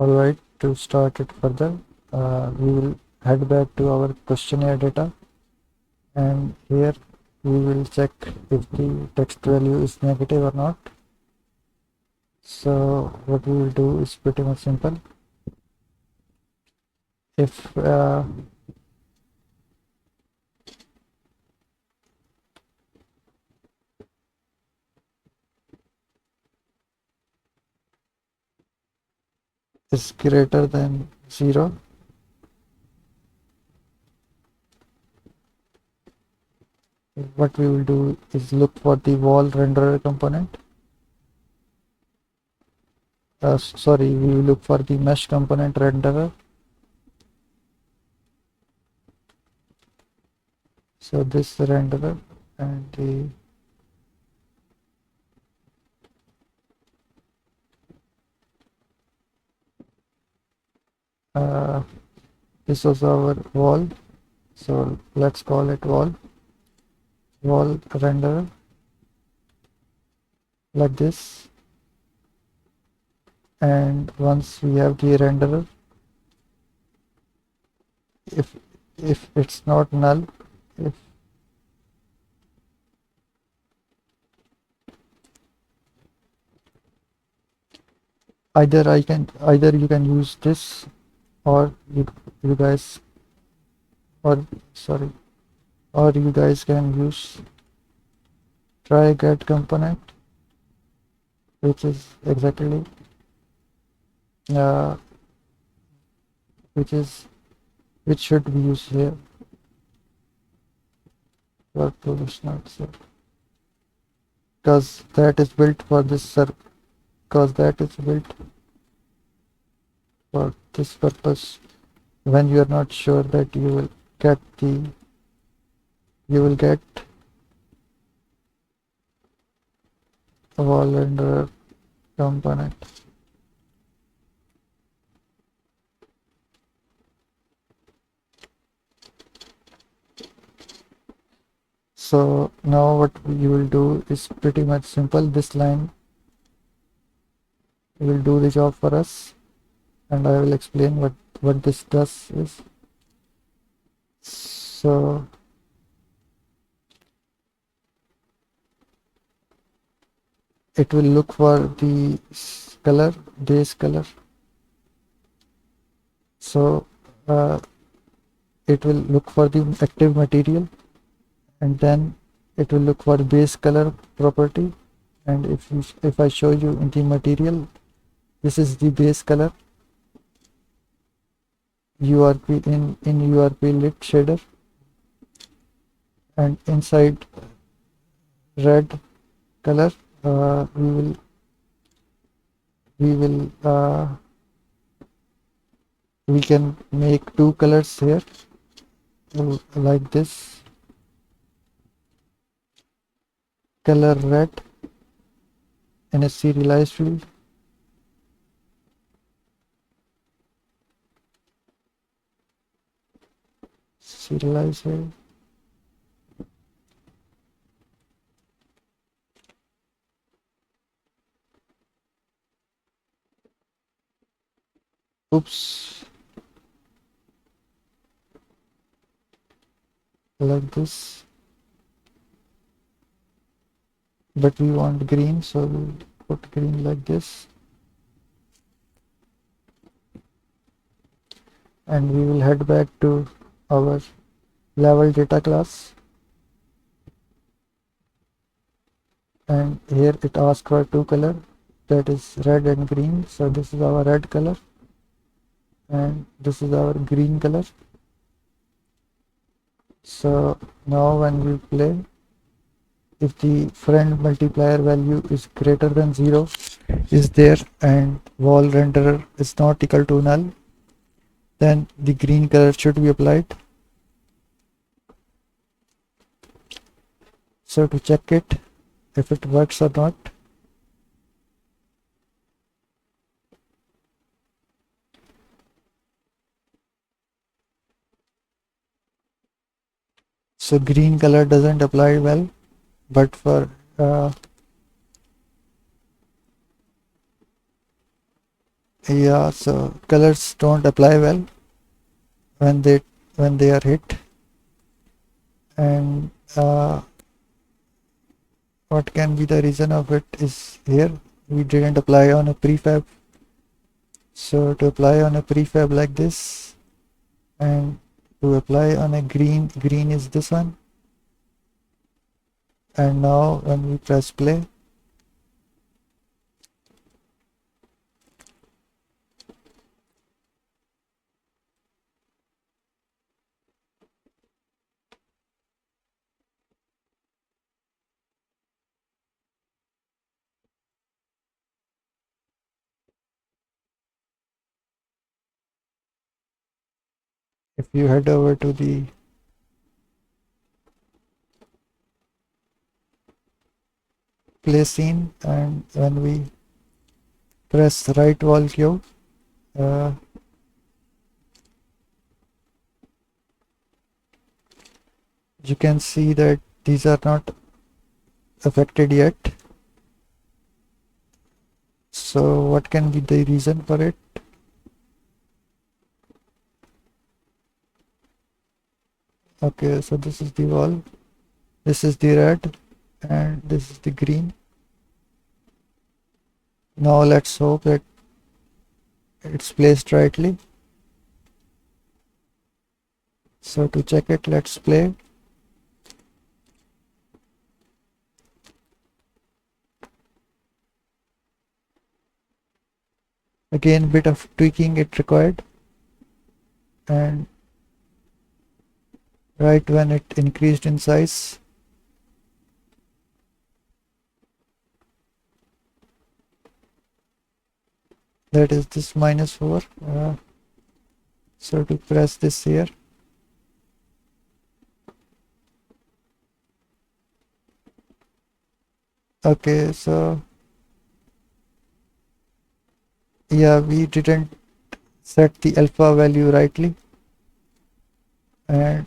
Alright, to start it further, we will head back to our questionnaire data, and here we will check if the text value is negative or not. So what we will do is pretty much simple. If is greater than 0, what we will do is look for the wall renderer component. Sorry, we will look for the mesh component renderer. So this renderer and the this was our wall, so let's call it wall renderer, like this. And once we have the renderer, if it's not null, if either you can use this, or you guys or sorry or you guys can use try get component, which is exactly uh, which should be used here for professional, so because that is built for this because that is built for this purpose. When you are not sure that you will get a wall renderer component. So now what you will do is pretty much simple. This line will do the job for us, and I will explain what this does is. So it will look for the color, base color. So it will look for the active material, and then it will look for base color property. And if I show you in the material, this is the base color, URP in URP lit shader, and inside red color we can make two colors here, like this, color red in a serialized field, serialize here. Oops, like this, but we want green, so we'll put green like this, and we will head back to our level data class, and here it asks for two color, that is red and green. So this is our red color and this is our green color. So now when we play, if the friend multiplier value is greater than 0 is there and wall renderer is not equal to null, then the green color should be applied. So to check it if it works or not, so green color doesn't apply well, but for Yeah, so colors don't apply well when they are hit. And what can be the reason of it is here we didn't apply on a prefab. So to apply on a prefab like this, and to apply on a green is this one. And now when we press play, if you head over to the play scene, and when we press right wall cue, uh, you can see that these are not affected yet. So what can be the reason for it? Okay, so this is the wall, this is the red, and this is the green. Now let's hope that it's placed rightly. So to check it, let's play. Again, bit of tweaking it required, and right when it increased in size, that is this -4. So to press this here, okay, so yeah, we didn't set the alpha value rightly, and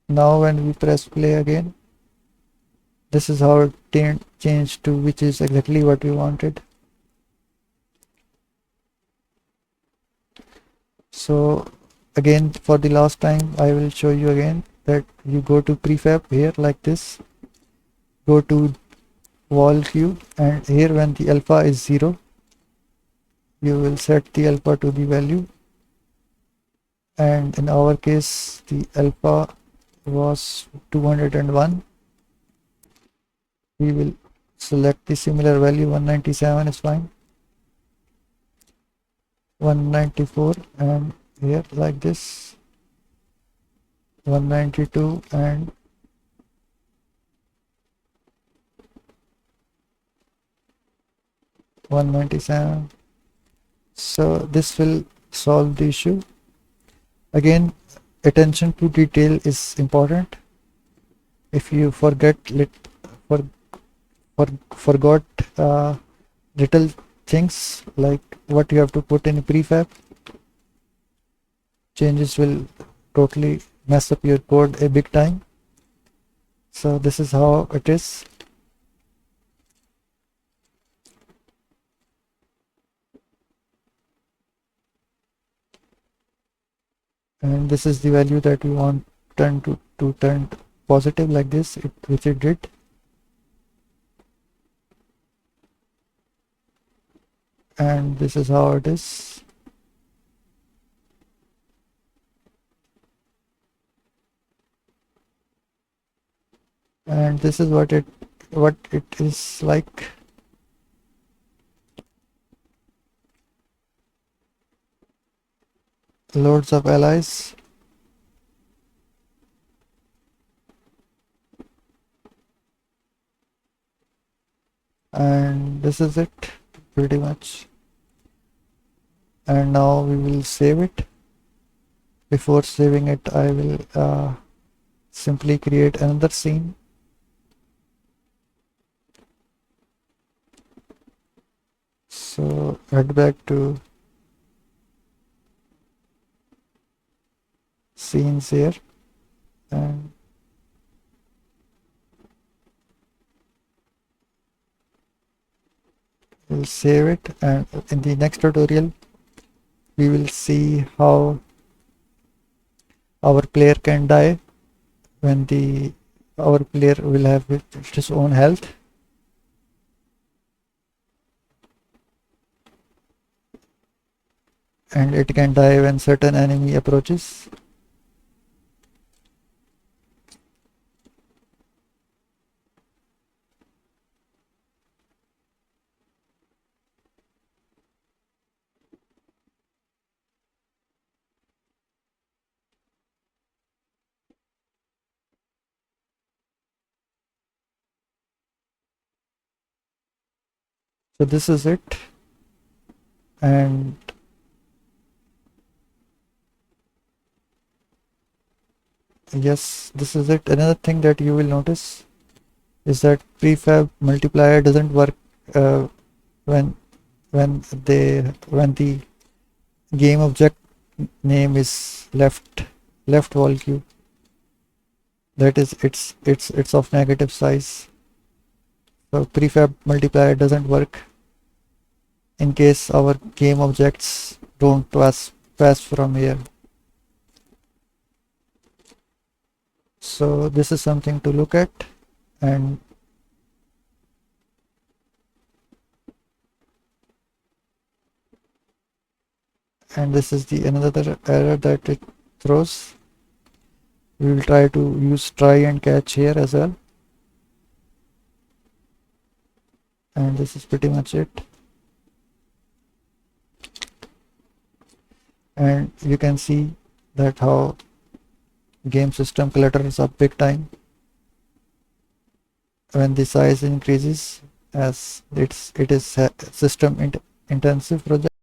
now when we press play again, this is how it changed to, which is exactly what we wanted. So again, for the last time, I will show you again that you go to prefab here like this, go to wall cube, and here when the alpha is 0, you will set the alpha to the value, and in our case the alpha was 201. We will select the similar value, 197 is fine, 194, and here like this 192 and 197. So this will solve the issue. Again, attention to detail is important. If you for, forgot little things like what you have to put in prefab, changes will totally mess up your code a big time. So this is how it is. And this is the value that we want to turn positive like this, which it did. And this is how it is. And this is what it is like. Loads of allies. And this is it pretty much. And now we will save it. Before saving it, I will simply create another scene. So head back to scenes here, and We'll save it, and in the next tutorial we will see how our player can die when the our player will have his own health. And it can die when certain enemy approaches. So this is it, and yes, this is it. Another thing that you will notice is that prefab multiplier doesn't work uh, when when the game object name is left wall queue. That is, it's of negative size. So prefab multiplier doesn't work in case our game objects don't pass from here. So this is something to look at. And this is the another error that it throws. We will try to use try and catch here as well, and this is pretty much it. And you can see that how game system clutters up big time when the size increases, as it is a system intensive project.